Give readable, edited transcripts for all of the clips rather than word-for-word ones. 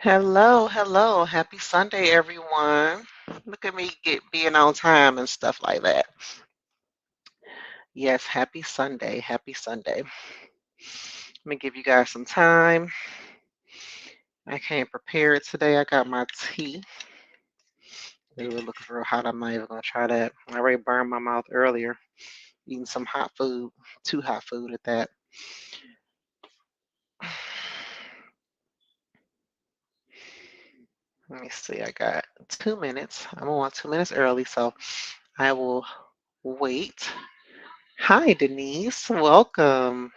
Hello, hello. Happy Sunday, everyone. Look at me being on time and stuff like that. Yes, happy Sunday. Happy Sunday. Let me give you guys some time. I came prepared today. I got my tea. They were looking real hot. I'm not even going to try that. I already burned my mouth earlier eating some hot food, too hot food at that. Let me see. I got 2 minutes. I'm on 2 minutes early, so I will wait. Hi, Denise. Welcome.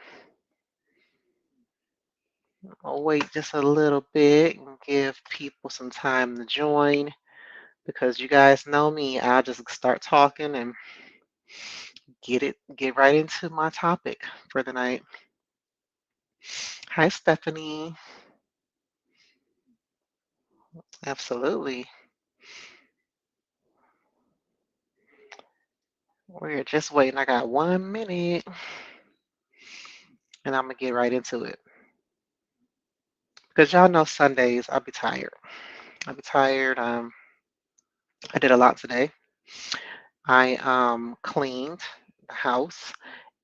I'll wait just a little bit and give people some time to join because you guys know me. I'll just start talking and get right into my topic for the night. Hi, Stephanie. Absolutely. We're just waiting. I got 1 minute and I'm gonna get right into it. Because y'all know Sundays I'll be tired. I'll be tired. I did a lot today. I cleaned the house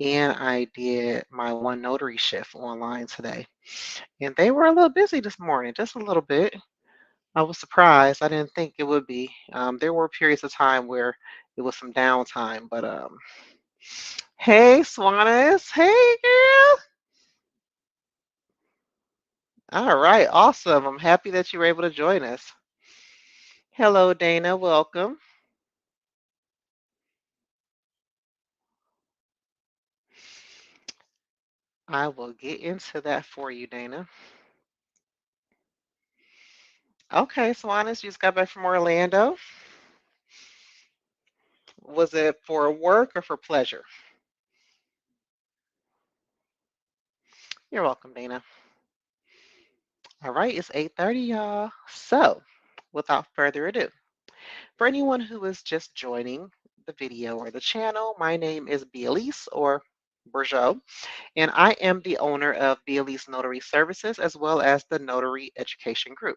and I did my one notary shift online today. And they were a little busy this morning, just a little bit. I was surprised. I didn't think it would be. There were periods of time where it was some downtime, but hey, Swanus. Hey, girl. All right, awesome. I'm happy that you were able to join us. Hello, Dana. Welcome. I will get into that for you, Dana. Okay, Swanus, you just got back from Orlando. Was it for work or for pleasure? You're welcome, Dana. All right, it's 8:30, y'all. So, without further ado, for anyone who is just joining the video or the channel, my name is Bielise or Bourgeot, and I am the owner of Bielise Notary Services as well as the Notary Education Group.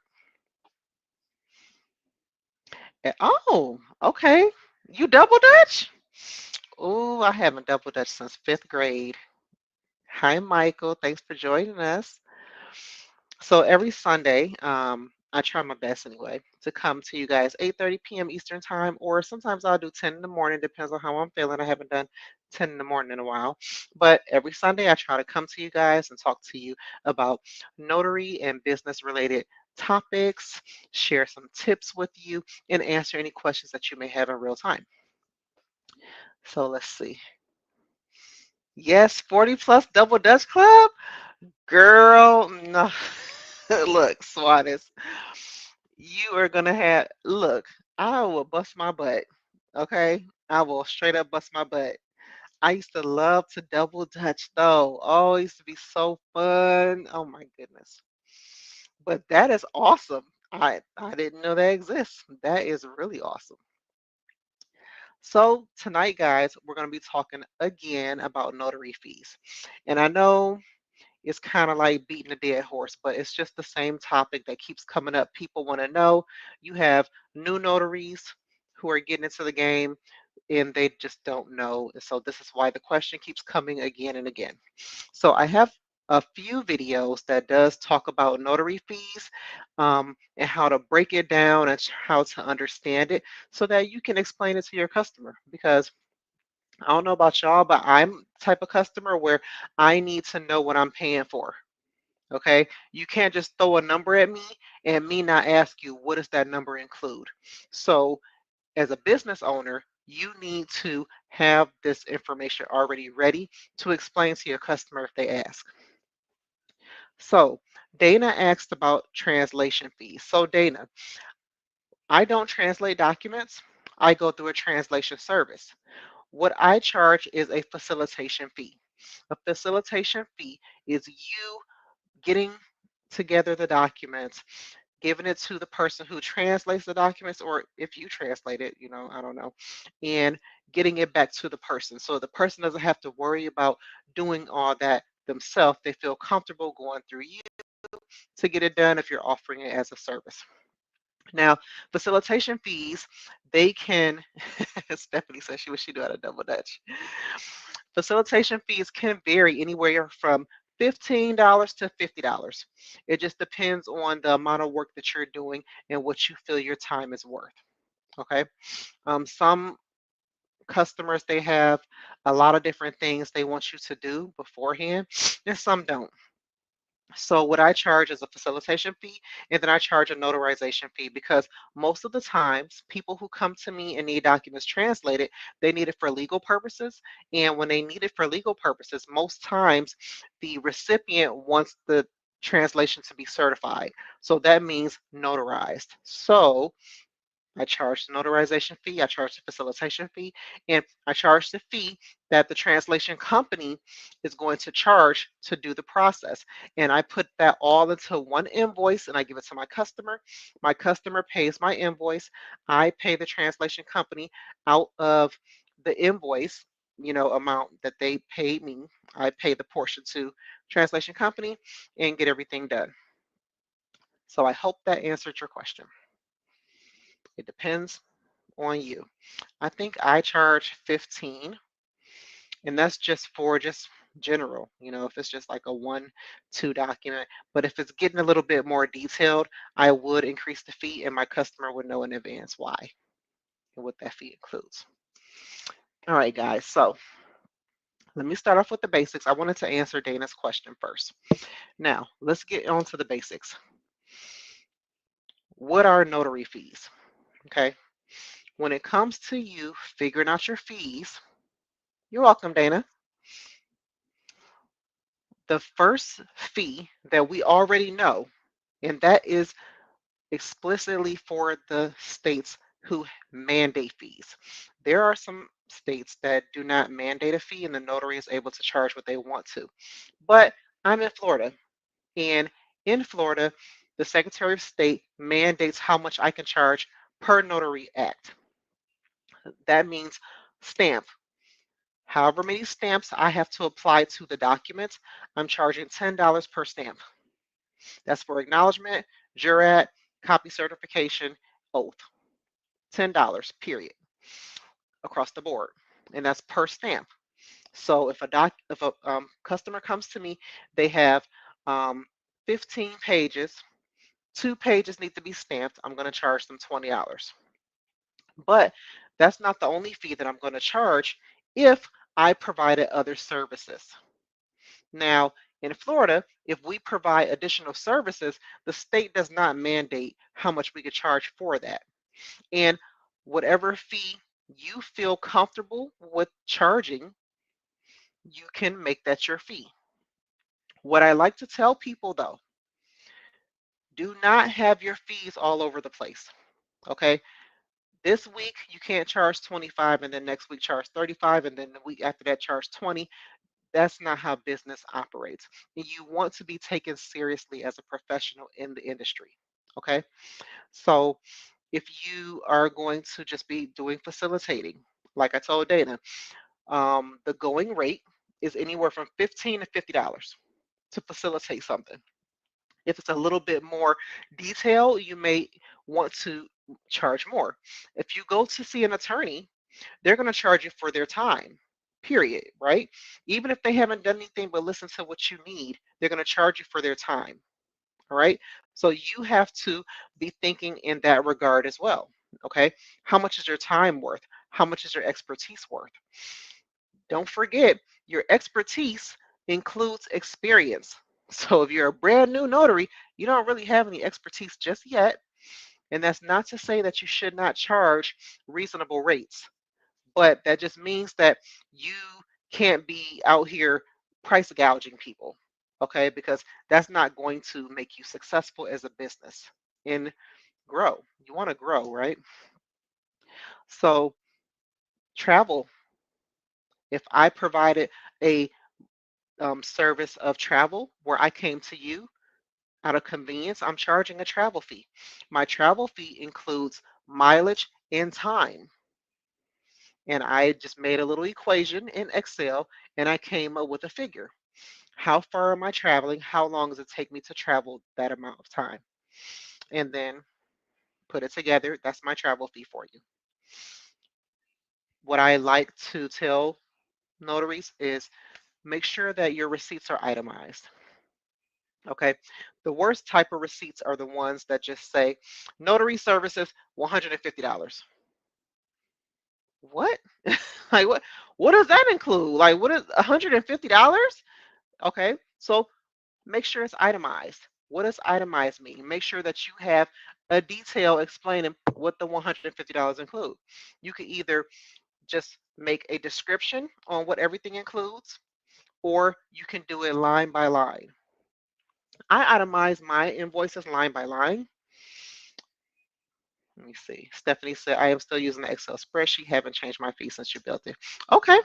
Oh, okay. You double Dutch? Oh, I haven't double Dutch since fifth grade. Hi, Michael. Thanks for joining us. So every Sunday, I try my best anyway to come to you guys 8:30 p.m. Eastern time, or sometimes I'll do 10 in the morning, depends on how I'm feeling. I haven't done 10 in the morning in a while. But every Sunday I try to come to you guys and talk to you about notary and business related topics, share some tips with you, and answer any questions that you may have in real time. So let's see. Yes, 40 plus double Dutch club? Girl, no. Look, Swatis, you are gonna have look, I will bust my butt. Okay? I will straight up bust my butt. I used to love to double dutch though. Oh, it used to be so fun. Oh my goodness. But that is awesome. I didn't know that exists. That is really awesome. So tonight, guys, we're gonna be talking again about notary fees. And I know it's kind of like beating a dead horse, but it's just the same topic that keeps coming up. People want to know. You have new notaries who are getting into the game and they just don't know. And so this is why the question keeps coming again and again. So I have a few videos that does talk about notary fees and how to break it down and how to understand it so that you can explain it to your customer because I don't know about y'all, but I'm the type of customer where I need to know what I'm paying for. Okay. You can't just throw a number at me and me not ask you, what does that number include? So, as a business owner, you need to have this information already ready to explain to your customer if they ask. So, Dana asked about translation fees. So, Dana, I don't translate documents, I go through a translation service. What I charge is a facilitation fee. A facilitation fee is you getting together the documents, giving it to the person who translates the documents, or if you translate it, I don't know, and getting it back to the person. So the person doesn't have to worry about doing all that themselves. They feel comfortable going through you, to get it done if you're offering it as a service. Now, facilitation fees, they can, Stephanie says she wish she knew how to double dutch. Facilitation fees can vary anywhere from $15 to $50. It just depends on the amount of work that you're doing and what you feel your time is worth. Okay. Some customers, they have a lot of different things they want you to do beforehand, and some don't. So what I charge is a facilitation fee, and then I charge a notarization fee because most of the times people who come to me and need documents translated, they need it for legal purposes. And when they need it for legal purposes, most times the recipient wants the translation to be certified. So that means notarized. So I charge the notarization fee, I charge the facilitation fee, and I charge the fee that the translation company is going to charge to do the process. And I put that all into one invoice and I give it to my customer. My customer pays my invoice. I pay the translation company out of the invoice, amount that they paid me. I pay the portion to translation company and get everything done. So I hope that answered your question. It depends on you. I think I charge 15, and that's just for just general, if it's just like a 1, 2 document. But if it's getting a little bit more detailed, I would increase the fee and my customer would know in advance why and what that fee includes. All right, guys. So let me start off with the basics. I wanted to answer Dana's question first. Now, let's get on to the basics. What are notary fees? Okay. When it comes to you figuring out your fees, you're welcome, Dana. The first fee that we already know, and that is explicitly for the states who mandate fees. There are some states that do not mandate a fee and the notary is able to charge what they want to. But I'm in Florida, and in Florida, the Secretary of State mandates how much I can charge per Notary Act. That means stamp. However many stamps I have to apply to the document, I'm charging $10 per stamp. That's for acknowledgement, jurat, copy certification, oath. $10, period, across the board. And that's per stamp. So if a customer comes to me, they have 15 pages, 2 pages need to be stamped, I'm going to charge them $20. But that's not the only fee that I'm going to charge if I provided other services. Now, in Florida, if we provide additional services, the state does not mandate how much we could charge for that. And whatever fee you feel comfortable with charging, you can make that your fee. What I like to tell people though, do not have your fees all over the place. Okay. This week you can't charge 25 and then next week charge 35 and then the week after that charge 20. That's not how business operates. And you want to be taken seriously as a professional in the industry. Okay. So if you are going to just be doing facilitating, like I told Dana, the going rate is anywhere from $15 to $50 to facilitate something. If it's a little bit more detailed, you may want to charge more. If you go to see an attorney, they're going to charge you for their time, period, right? Even if they haven't done anything but listen to what you need, they're going to charge you for their time, all right? So you have to be thinking in that regard as well, okay? How much is your time worth? How much is your expertise worth? Don't forget, your expertise includes experience. So if you're a brand new notary, you don't really have any expertise just yet. And that's not to say that you should not charge reasonable rates, but that just means that you can't be out here price gouging people, okay? Because that's not going to make you successful as a business and grow. You want to grow, right? So, travel. If I provided a service of travel where I came to you out of convenience, I'm charging a travel fee. My travel fee includes mileage and time. And I just made a little equation in Excel and I came up with a figure. How far am I traveling? How long does it take me to travel that amount of time? And then put it together. That's my travel fee for you. What I like to tell notaries is make sure that your receipts are itemized. Okay. The worst type of receipts are the ones that just say notary services $150. What? Like what does that include? Like what is $150? Okay. So make sure it's itemized. What does itemized mean? Make sure that you have a detail explaining what the $150 include. You could either just make a description on what everything includes, or you can do it line by line. I itemize my invoices line by line. Let me see. Stephanie said, I am still using the Excel spreadsheet. Haven't changed my fee since you built it. Okay.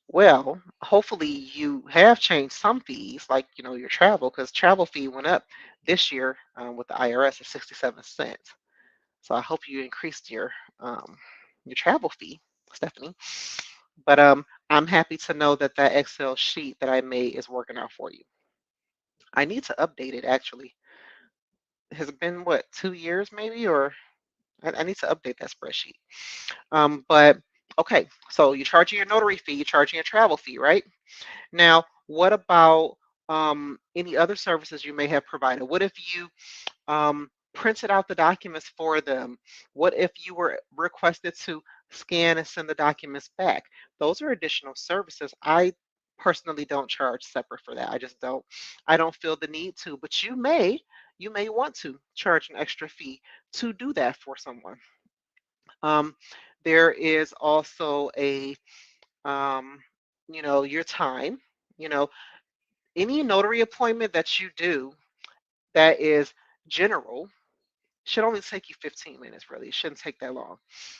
Well, hopefully you have changed some fees, like your travel, because travel fee went up this year with the IRS at 67 cents. So I hope you increased your travel fee, Stephanie. But I'm happy to know that that Excel sheet that I made is working out for you. I need to update it actually. Has it been what 2 years maybe, or I need to update that spreadsheet. But okay, so you're charging your notary fee, you're charging your travel fee, right? Now, what about any other services you may have provided? What if you printed out the documents for them? What if you were requested to scan and send the documents back? Those are additional services. I personally don't charge separate for that. I just don't. I don't feel the need to, but you may want to charge an extra fee to do that for someone. Um, there is also um, your time. You know, any notary appointment that you do that is general should only take you 15 minutes, really. It shouldn't take that long.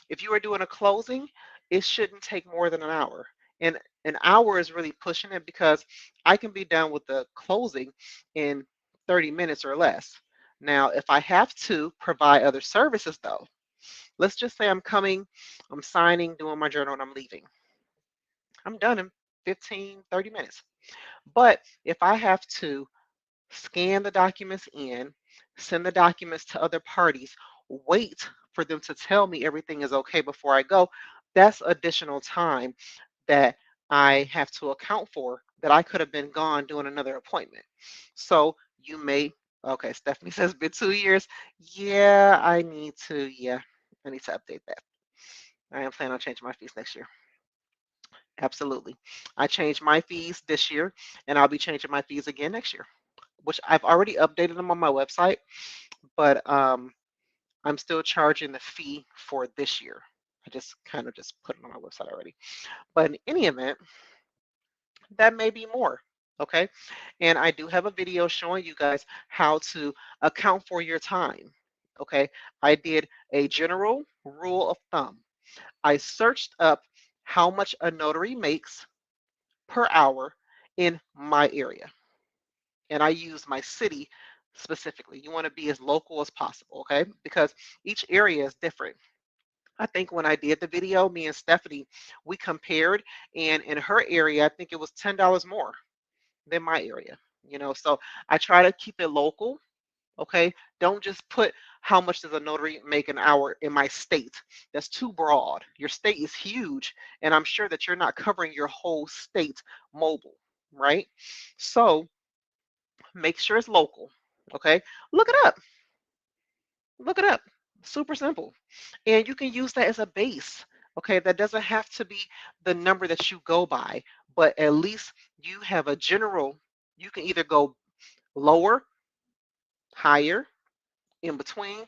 If you are doing a closing, it shouldn't take more than an hour. And an hour is really pushing it because I can be done with the closing in 30 minutes or less. Now, if I have to provide other services, though, let's just say I'm coming, I'm signing, doing my journal, and I'm leaving. I'm done in 15, 30 minutes. But if I have to scan the documents in, send the documents to other parties, wait for them to tell me everything is okay before I go, that's additional time that I have to account for that I could have been gone doing another appointment. So you may, okay, Stephanie says, been 2 years. Yeah, I need to update that. I am planning on changing my fees next year. Absolutely. I changed my fees this year, and I'll be changing my fees again next year, which I've already updated them on my website, but I'm still charging the fee for this year. I just kind of just put it on my website already. But in any event, that may be more. Okay. And I do have a video showing you guys how to account for your time. Okay. I did a general rule of thumb. I searched up how much a notary makes per hour in my area. And I used my city specifically. You want to be as local as possible, okay? Because each area is different. I think when I did the video, me and Stephanie, we compared, and in her area, I think it was $10 more than my area. So I try to keep it local, okay? Don't just put how much does a notary make an hour in my state. That's too broad. Your state is huge, and I'm sure that you're not covering your whole state mobile, right? So make sure it's local, okay? Look it up. Look it up. Super simple. And you can use that as a base, okay? That doesn't have to be the number that you go by, but at least you have a general, you can either go lower, higher, in between.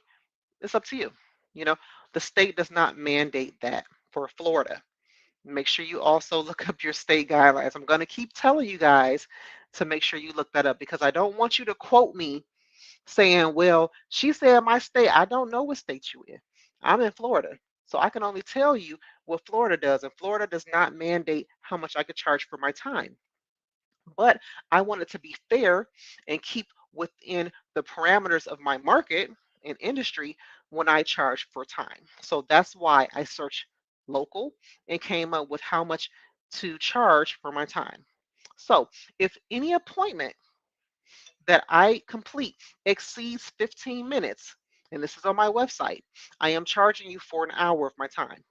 It's up to you. You know, the state does not mandate that for Florida. Make sure you also look up your state guidelines. I'm going to keep telling you guys to make sure you look that up because I don't want you to quote me saying, well, she said my state. I don't know what state you in. I'm in Florida. So I can only tell you what Florida does. And Florida does not mandate how much I could charge for my time. But I want it to be fair and keep within the parameters of my market and industry when I charge for time. So that's why I searched local and came up with how much to charge for my time. So if any appointment that I complete exceeds 15 minutes, and this is on my website, I am charging you for an hour of my time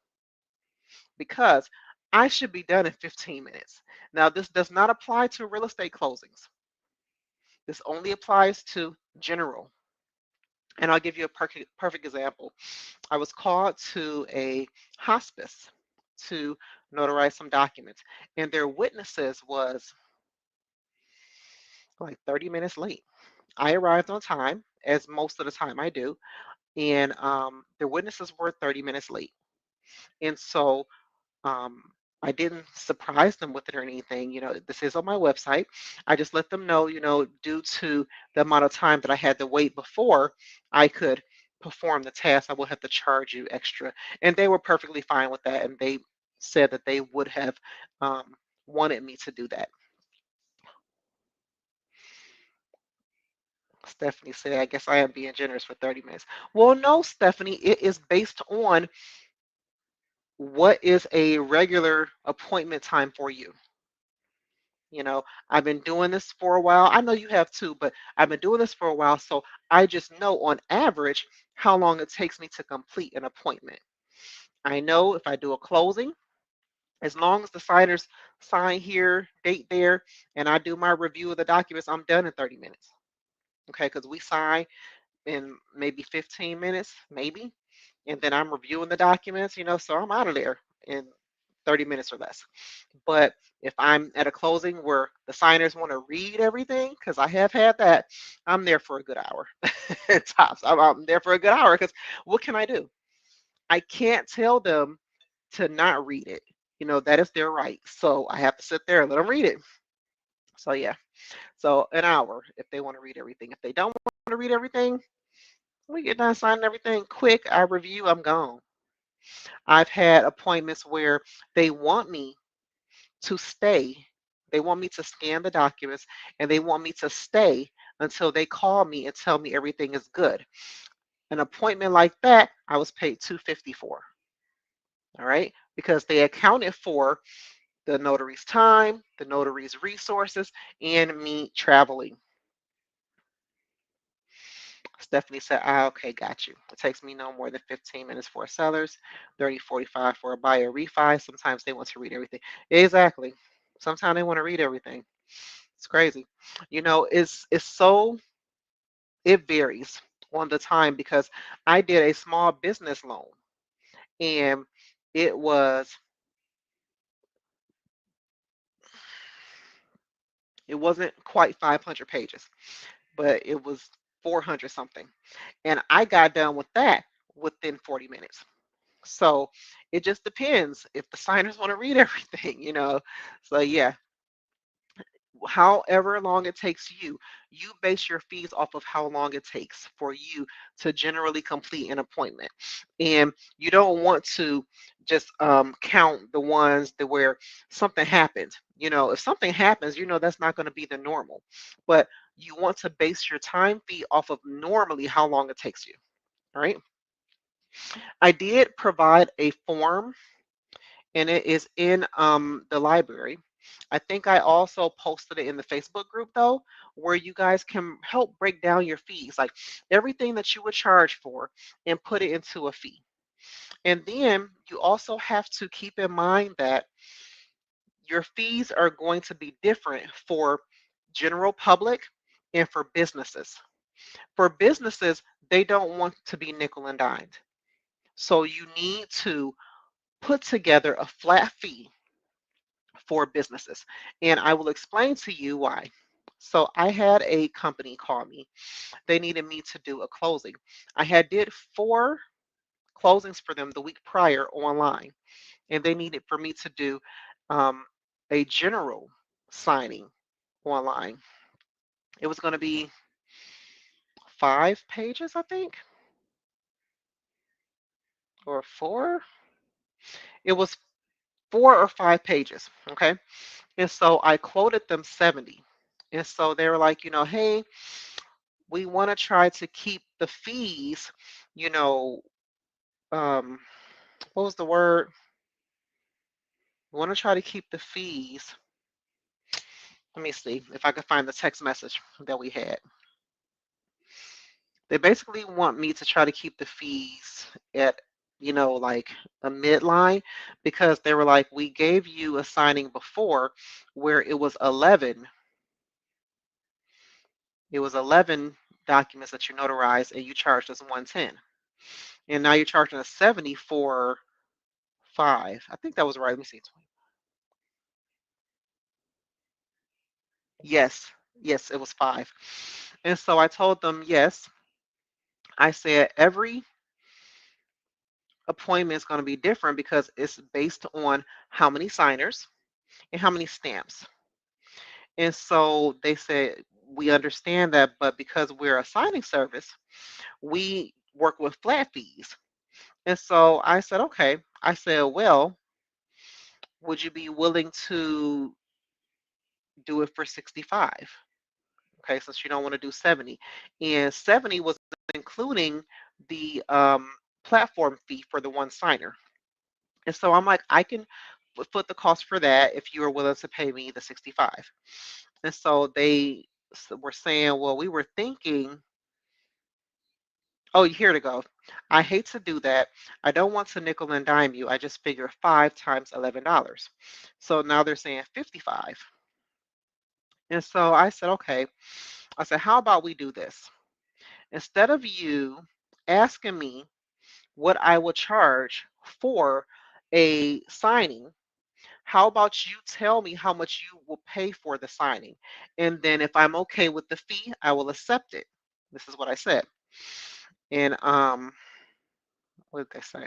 because I should be done in 15 minutes. Now, this does not apply to real estate closings. This only applies to general. And I'll give you a perfect example. I was called to a hospice to notarize some documents, and their witnesses was like 30 minutes late. I arrived on time, as most of the time I do, and their witnesses were 30 minutes late. And so um, I didn't surprise them with it or anything. This is on my website. I just let them know, due to the amount of time that I had to wait before I could perform the task, I will have to charge you extra. And they were perfectly fine with that. And they said that they would have um, wanted me to do that. Stephanie said, I guess I am being generous for 30 minutes. Well, no, Stephanie, it is based on what is a regular appointment time for you. I've been doing this for a while. I know you have too, but I've been doing this for a while. So I just know on average how long it takes me to complete an appointment. I know if I do a closing, as long as the signers sign here, date there, and I do my review of the documents, I'm done in 30 minutes. Okay, because we sign in maybe 15 minutes, maybe, and then I'm reviewing the documents, so I'm out of there in 30 minutes or less. But if I'm at a closing where the signers want to read everything, because I have had that, I'm there for a good hour. Tops. I'm there for a good hour because what can I do? I can't tell them to not read it. That is their right. So I have to sit there and let them read it. So yeah. So an hour if they want to read everything. If they don't want to read everything, we get done signing everything quick. I review, I'm gone. I've had appointments where they want me to stay. They want me to scan the documents and they want me to stay until they call me and tell me everything is good. An appointment like that, I was paid $250 for. All right, because they accounted for the notary's time, the notary's resources, and me traveling. Stephanie said, okay, got you. It takes me no more than 15 minutes for sellers, 30, 45 for a buyer refi. Sometimes they want to read everything. Exactly. Sometimes they want to read everything. It's crazy. It's so it varies on the time because I did a small business loan and it was it wasn't quite 500 pages, but it was 400 something. And I got done with that within 40 minutes. So it just depends if the signers want to read everything. So yeah, however long it takes you, you base your fees off of how long it takes for you to generally complete an appointment. And you don't want to just count the ones that where something happens. If something happens, that's not going to be the normal. But you want to base your time fee off of normally how long it takes you. All right. I did provide a form and it is in the library. I think I also posted it in the Facebook group though, where you guys can help break down your fees, like everything that you would charge for and put it into a fee. And then you also have to keep in mind that your fees are going to be different for general public and for businesses. For businesses, they don't want to be nickel and dimed. So you need to put together a flat fee for businesses. And I will explain to you why. So I had a company call me. They needed me to do a closing. I had did 4 closings for them the week prior online, and they needed for me to do um, a general signing online. It was going to be 5 pages, I think, or 4. It was 4 or 5 pages. Okay. And so I quoted them 70. And so they were like, hey, we want to try to keep the fees, you know, um, what was the word? We want to try to keep the fees Let me see if I can find the text message that we had. They basically want me to try to keep the fees at, like a midline, because they were like, we gave you a signing before where it was 11. It was 11 documents that you notarized and you charged us 110. And now you're charging us 70 for 5. I think that was right. Let me see. Yes. Yes, it was 5. And so I told them, yes. I said every appointment is going to be different because it's based on how many signers and how many stamps. And so they said, we understand that, but because we're a signing service, we work with flat fees. And so I said, okay. I said, well, would you be willing to do it for 65? Okay, since you don't want to do 70. And 70 was including the platform fee for the one signer. And so I'm like, I can foot the cost for that if you are willing to pay me the 65. And so they were saying, well, we were thinking, oh, here to go. I hate to do that. I don't want to nickel and dime you. I just figure 5 times $11. So now they're saying 55. And so I said, okay. I said, how about we do this? Instead of you asking me what I would charge for a signing, how about you tell me how much you will pay for the signing? And then if I'm okay with the fee, I will accept it. This is what I said. And what did they say?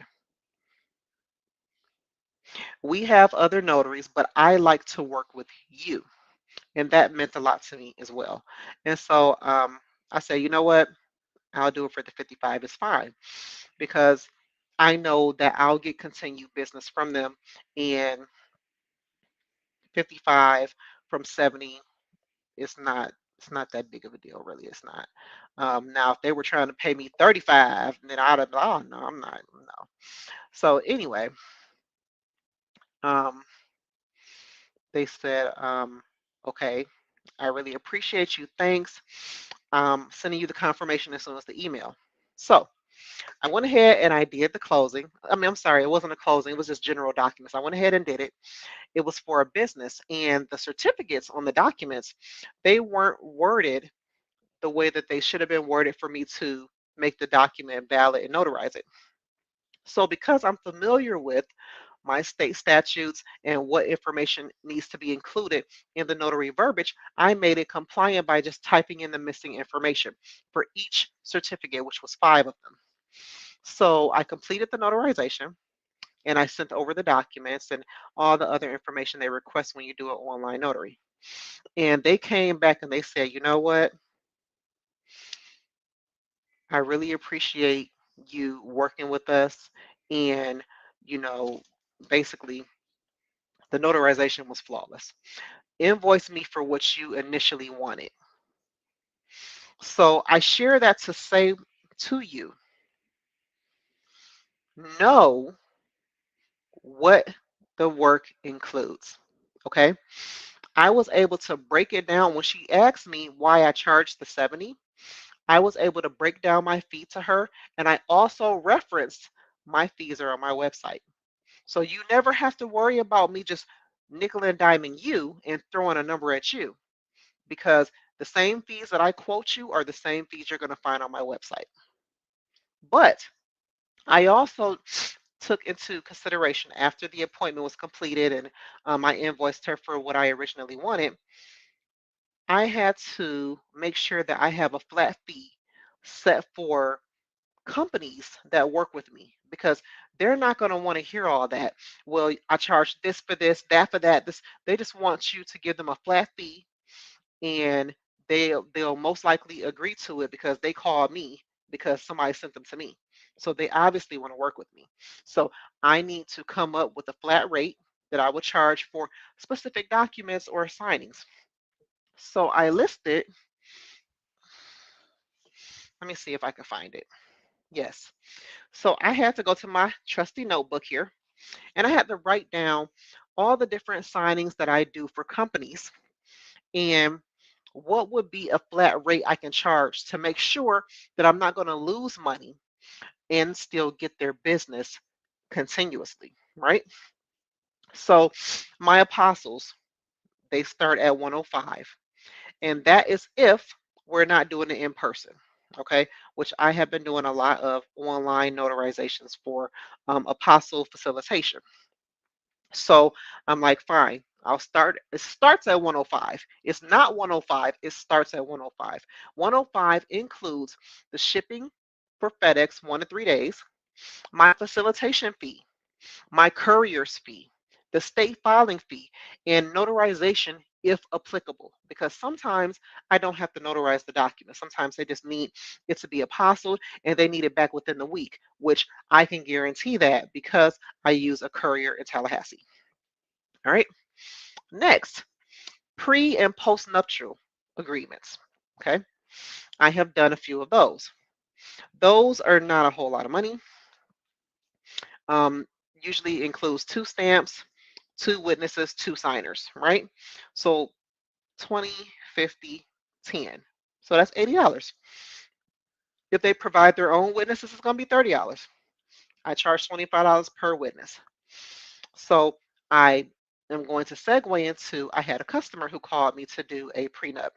We have other notaries, but I like to work with you. And that meant a lot to me as well. And so I said, you know what? I'll do it for the 55. It's fine, because I know that I'll get continued business from them, and 55 from 70, it's not that big of a deal, really. It's not. Now, if they were trying to pay me 35, then I'd have, oh no, I'm not, no. So anyway, um, they said, okay, I really appreciate you. Thanks. Sending you the confirmation as soon as the email. So I went ahead and I did the closing. I mean, I'm sorry, it wasn't a closing, it was just general documents. I went ahead and did it. It was for a business, and the certificates on the documents, they weren't worded the way that they should have been worded for me to make the document valid and notarize it. So because I'm familiar with my state statutes and what information needs to be included in the notary verbiage, I made it compliant by just typing in the missing information for each certificate, which was 5 of them. So I completed the notarization and I sent over the documents and all the other information they request when you do an online notary. And they came back and they said, you know what? I really appreciate you working with us. And, you know, basically, the notarization was flawless. Invoice me for what you initially wanted. So I share that to say to you, know what the work includes. Okay. I was able to break it down when she asked me why I charged the 70. I was able to break down my fee to her, and I also referenced my fees are on my website. So you never have to worry about me just nickel and diming you and throwing a number at you, because the same fees that I quote you are the same fees you're going to find on my website. But I also took into consideration after the appointment was completed and I invoiced her for what I originally wanted. I had to make sure that I have a flat fee set for companies that work with me, because they're not going to want to hear all that. Well, I charge this for this, that for that. This, they just want you to give them a flat fee, and they'll most likely agree to it because they call me because somebody sent them to me. So they obviously want to work with me. So I need to come up with a flat rate that I would charge for specific documents or signings. So I listed, let me see if I can find it. Yes. So I had to go to my trusty notebook here, and I had to write down all the different signings that I do for companies. and what would be a flat rate I can charge to make sure that I'm not going to lose money and still get their business continuously, right? So my apostles, they start at 105, and that is if we're not doing it in person, okay? Which I have been doing a lot of online notarizations for apostle facilitation. So I'm like, fine, I'll start. It starts at 105. It's not 105, it starts at 105. 105 includes the shipping for FedEx 1 to 3 days, my facilitation fee, my courier's fee, the state filing fee, and notarization if applicable. Because sometimes I don't have to notarize the document. Sometimes they just need it to be apostled and they need it back within the week, which I can guarantee that because I use a courier in Tallahassee. All right. Next, pre and post nuptial agreements. Okay. I have done a few of those. Those are not a whole lot of money. Um, Usually includes 2 stamps, 2 witnesses, 2 signers, right? So 20, 50, 10. So that's $80. If they provide their own witnesses, it's going to be $30. I charge $25 per witness. So I am going to segue into I had a customer who called me to do a prenup.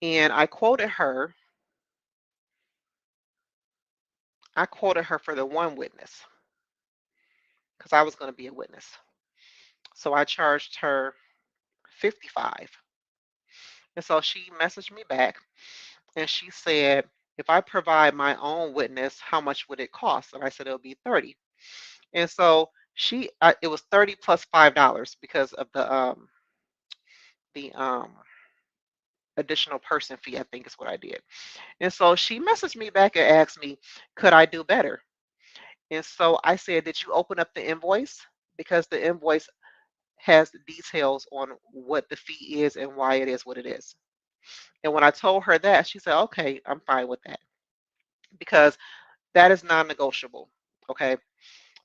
And I quoted her for the one witness because I was going to be a witness. So I charged her 55. And so she messaged me back and she said, if I provide my own witness, how much would it cost? And I said, it'll be 30. And so it was 30 plus $5 because of the additional person fee, I think is what I did. And so she messaged me back and asked me, could I do better? And so I said, did you open up the invoice? Because the invoice has the details on what the fee is and why it is what it is. And when I told her that, she said, okay, I'm fine with that because that is non-negotiable. Okay.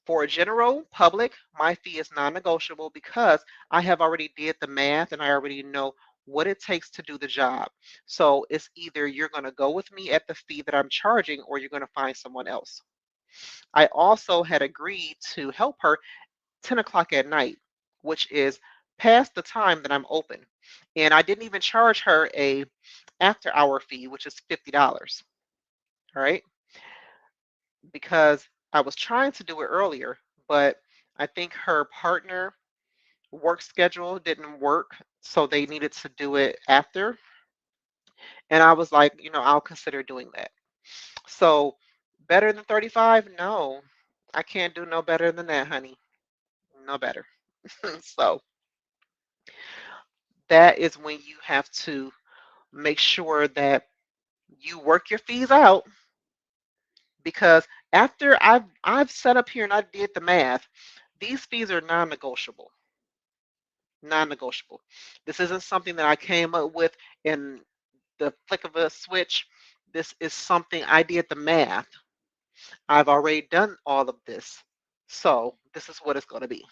For a general public, my fee is non-negotiable because I have already did the math and I already know what it takes to do the job. So it's either you're going to go with me at the fee that I'm charging or you're going to find someone else. I also had agreed to help her 10 o'clock at night, which is past the time that I'm open. And I didn't even charge her a after hour fee, which is $50. All right. Because I was trying to do it earlier, but I think her partner work schedule didn't work, so they needed to do it after. And I was like, I'll consider doing that. So better than 35? No, I can't do no better than that, honey. No better. So that is when you have to make sure that you work your fees out because after I've set up here and I did the math, these fees are non-negotiable. Non-negotiable. This isn't something that I came up with in the flick of a switch. This is something I did the math. I've already done all of this. So this is what it's going to be.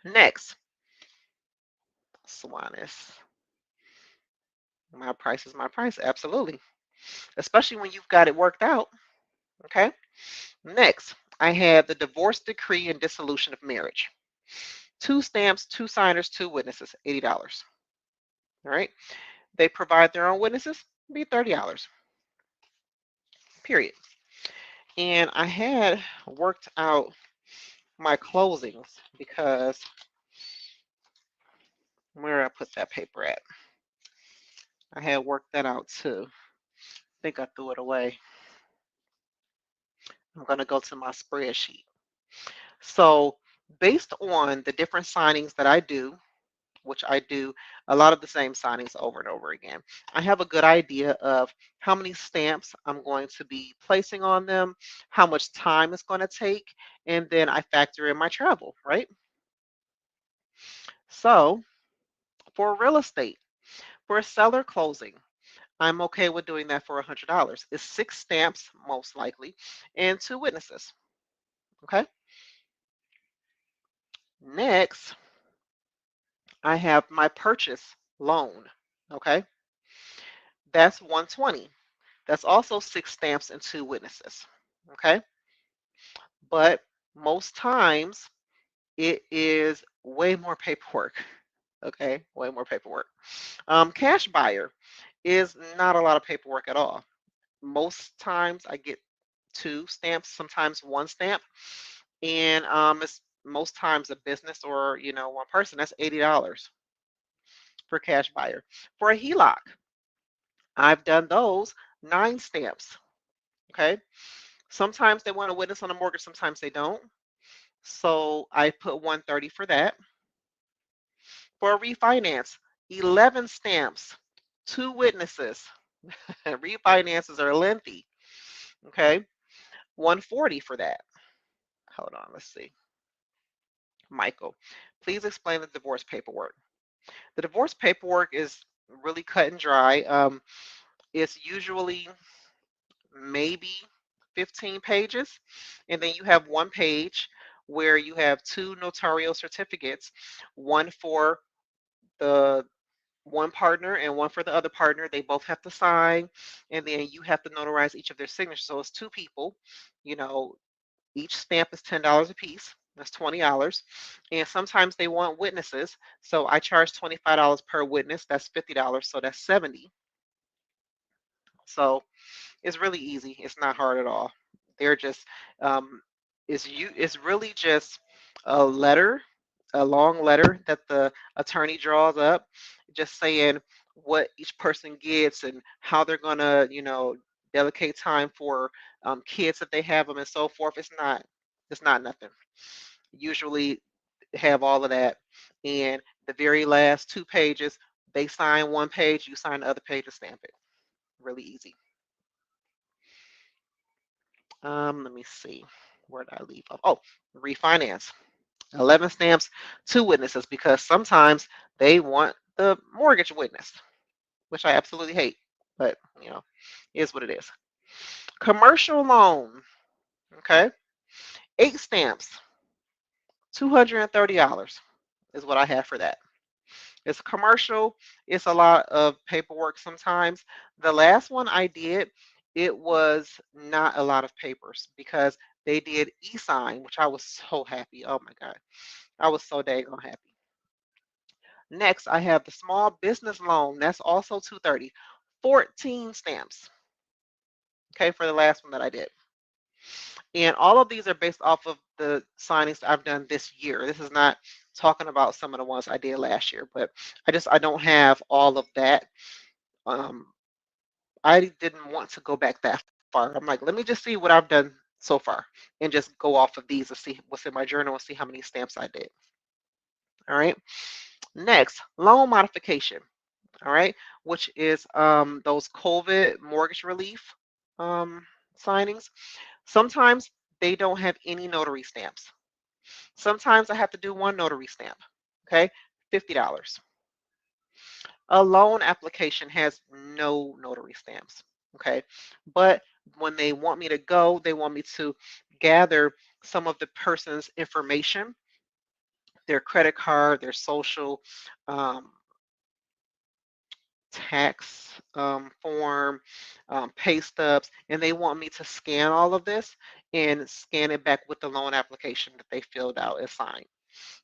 Next, Swanis. My price is my price. Absolutely. Especially when you've got it worked out. Okay. Next, I had the divorce decree and dissolution of marriage. 2 stamps, 2 signers, 2 witnesses, $80. All right. They provide their own witnesses, be $30. Period. And I had worked out my closings because where I put that paper at, I had worked that out too. I think I threw it away. I'm going to go to my spreadsheet. So, based on the different signings that I do, which I do a lot of the same signings over and over again, I have a good idea of how many stamps I'm going to be placing on them, how much time it's going to take, and then I factor in my travel, right? So, for real estate, for a seller closing, I'm okay with doing that for $100. It's 6 stamps, most likely, and 2 witnesses. Okay. Next, I have my purchase loan. Okay, that's 120. That's also 6 stamps and 2 witnesses. Okay, but most times it is way more paperwork. Okay, way more paperwork. Cash buyer is not a lot of paperwork at all. Most times I get 2 stamps, sometimes 1 stamp, and it's most times a business or one person. That's $80 for cash buyer. For a HELOC, I've done those 9 stamps. Okay, sometimes they want a witness on a mortgage, sometimes they don't. So I put 130 for that. For a refinance, 11 stamps, 2 witnesses. Refinances are lengthy. Okay, 140 for that. Hold on, let's see. Michael, please explain the divorce paperwork. The divorce paperwork is really cut and dry. It's usually maybe 15 pages, and then you have 1 page where you have 2 notarial certificates, one for the one partner and one for the other partner. They both have to sign, and then you have to notarize each of their signatures. So it's 2 people. You know, each stamp is $10 a piece. That's $20. And sometimes they want witnesses. So I charge $25 per witness. That's $50. So that's 70. So it's really easy. It's not hard at all. They're just um, it's really just a letter, a long letter that the attorney draws up, just saying what each person gets and how they're gonna, dedicate time for kids if they have them and so forth. It's not nothing. Usually have all of that, and the very last 2 pages, they sign 1 page, you sign the other page and stamp it. Really easy. Let me see. Where did I leave off? Oh, refinance. 11 stamps, 2 witnesses, because sometimes they want the mortgage witness, which I absolutely hate, but is what it is. Commercial loan. Okay. 8 stamps, $230 is what I have for that. It's commercial. It's a lot of paperwork sometimes. The last one I did, it was not a lot of papers because they did e-sign, which I was so happy. Oh my God. I was so daggone happy. Next, I have the small business loan. That's also 230. 14 stamps. Okay, for the last one that I did. And all of these are based off of the signings I've done this year. This is not talking about some of the ones I did last year, but I don't have all of that. Um, I didn't want to go back that far. I'm like, let me just see what I've done so far and just go off of these and see what's in my journal and see how many stamps I did. All right. Next, loan modification. All right, which is those COVID mortgage relief um, signings. Sometimes they don't have any notary stamps. Sometimes I have to do one notary stamp. Okay, $50. A loan application has no notary stamps. Okay, but when they want me to go, they want me to gather some of the person's information, their credit card, their social, um, tax form, pay stubs, and they want me to scan all of this and scan it back with the loan application that they filled out and signed.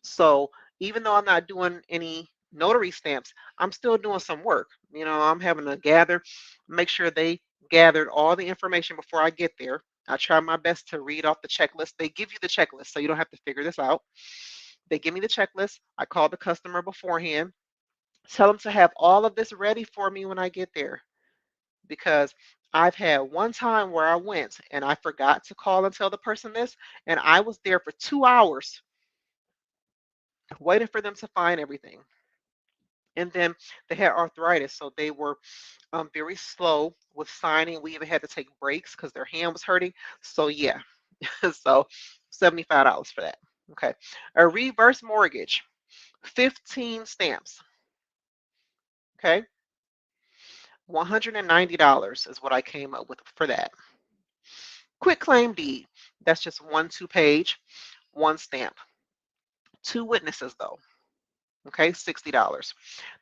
So even though I'm not doing any notary stamps, I'm still doing some work. I'm having to make sure they gathered all the information before I get there. I try my best to read off the checklist. They give you the checklist, so you don't have to figure this out. They give me the checklist. I call the customer beforehand, tell them to have all of this ready for me when I get there, because I've had one time where I went and I forgot to call and tell the person this, and I was there for 2 hours waiting for them to find everything. And then they had arthritis, so they were very slow with signing. We even had to take breaks because their hand was hurting. So yeah, so $75 for that. Okay, a reverse mortgage, 15 stamps. Okay, $190 is what I came up with for that. Quick claim deed, that's just 1 2 page, 1 stamp. 2 witnesses though. Okay, $60.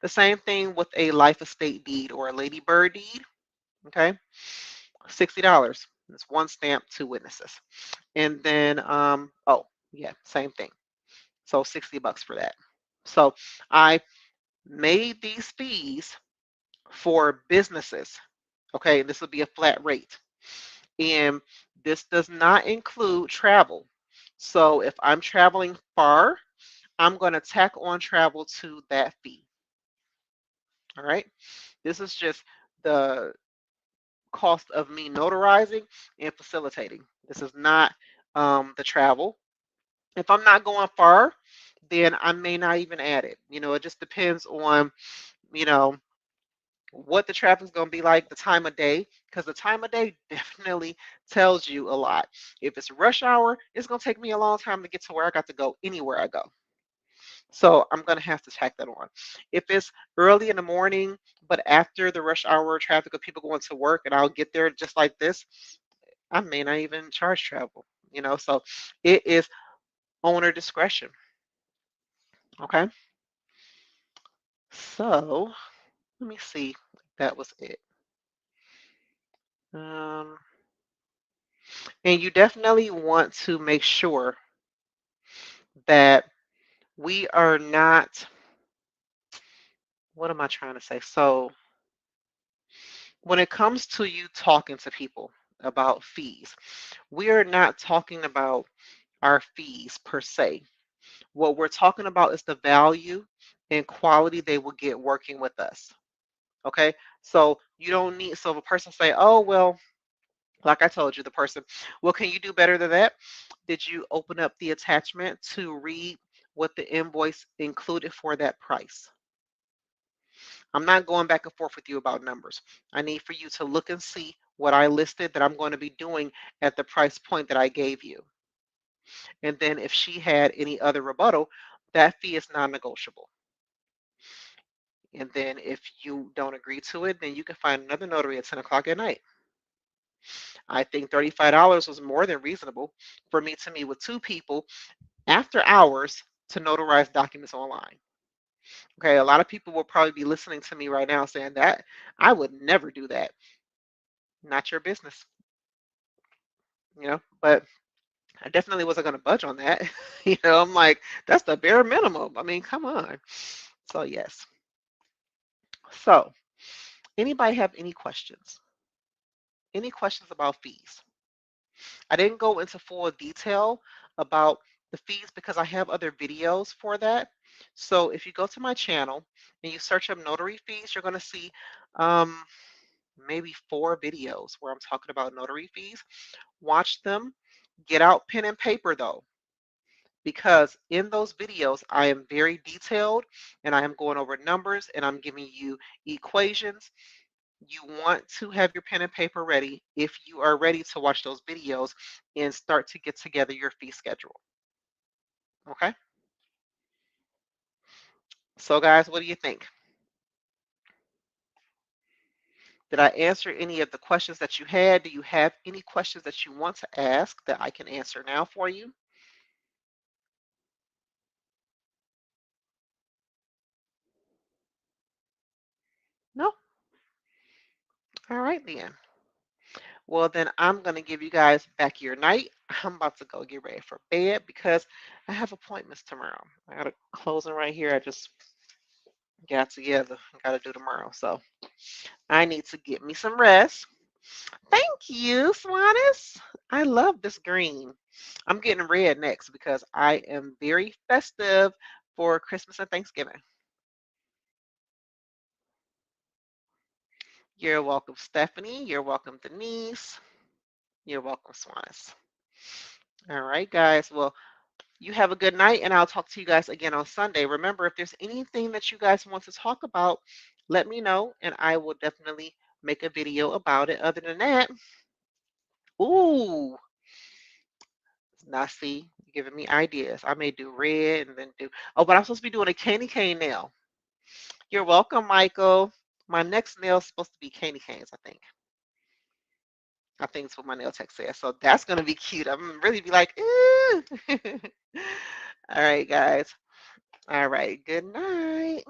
The same thing with a life estate deed or a Lady Bird deed. Okay, $60. It's one stamp, two witnesses. And then, oh, yeah, same thing. So $60 for that. So I made these fees for businesses. Okay, this will be a flat rate. And this does not include travel. So if I'm traveling far, I'm going to tack on travel to that fee. All right. This is just the cost of me notarizing and facilitating. This is not the travel. If I'm not going far, then I may not even add it. It just depends on, you know, what the traffic's going to be like, the time of day, because the time of day definitely tells you a lot. If it's rush hour, it's going to take me a long time to get to where I got to go anywhere I go. So I'm going to have to tack that on. If it's early in the morning, but after the rush hour traffic of people going to work and I'll get there just like this, I may not even charge travel. So it is owner discretion. Okay. So let me see. That was it. Um, and you definitely want to make sure that we are not, what am I trying to say? So when it comes to you talking to people about fees, we are not talking about our fees per se. What we're talking about is the value and quality they will get working with us. Okay. So you don't need, so if a person say, oh, well, like I told you, the person, well, can you do better than that? Did you open up the attachment to read what the invoice included for that price? I'm not going back and forth with you about numbers. I need for you to look and see what I listed that I'm going to be doing at the price point that I gave you. And then if she had any other rebuttal, that fee is non-negotiable. And then if you don't agree to it, then you can find another notary at 10 o'clock at night. I think $35 was more than reasonable for me to meet with two people after hours to notarize documents online. Okay, a lot of people will probably be listening to me right now saying that I would never do that. Not your business. But I definitely wasn't going to budge on that. I'm like, that's the bare minimum. I mean, come on. So, yes. So, anybody have any questions? Any questions about fees? I didn't go into full detail about the fees because I have other videos for that. So, if you go to my channel and you search up notary fees, you're going to see um, maybe 4 videos where I'm talking about notary fees. Watch them. Get out pen and paper though, because in those videos I am very detailed and I am going over numbers and I'm giving you equations. You want to have your pen and paper ready if you are ready to watch those videos and start to get together your fee schedule. Okay? So guys, what do you think? Did I answer any of the questions that you had? Do you have any questions that you want to ask that I can answer now for you? No? All right then. Well, then I'm going to give you guys back your night. I'm about to go get ready for bed because I have appointments tomorrow. I got a closing right here. I just got together. Got to do tomorrow. So I need to get me some rest. Thank you, Swanis. I love this green. I'm getting red next because I am very festive for Christmas and Thanksgiving. You're welcome, Stephanie. You're welcome, Denise. You're welcome, Swanis. All right, guys. Well, you have a good night, and I'll talk to you guys again on Sunday. Remember, if there's anything that you guys want to talk about, let me know, and I will definitely make a video about it. Other than that, ooh, now see, you're giving me ideas. I may do red and then do, oh, but I'm supposed to be doing a candy cane nail. You're welcome, Michael. My next nail is supposed to be candy canes, I think. I think it's what my nail tech says. So that's going to be cute. I'm going to really be like, ooh. All right, guys. All right. Good night.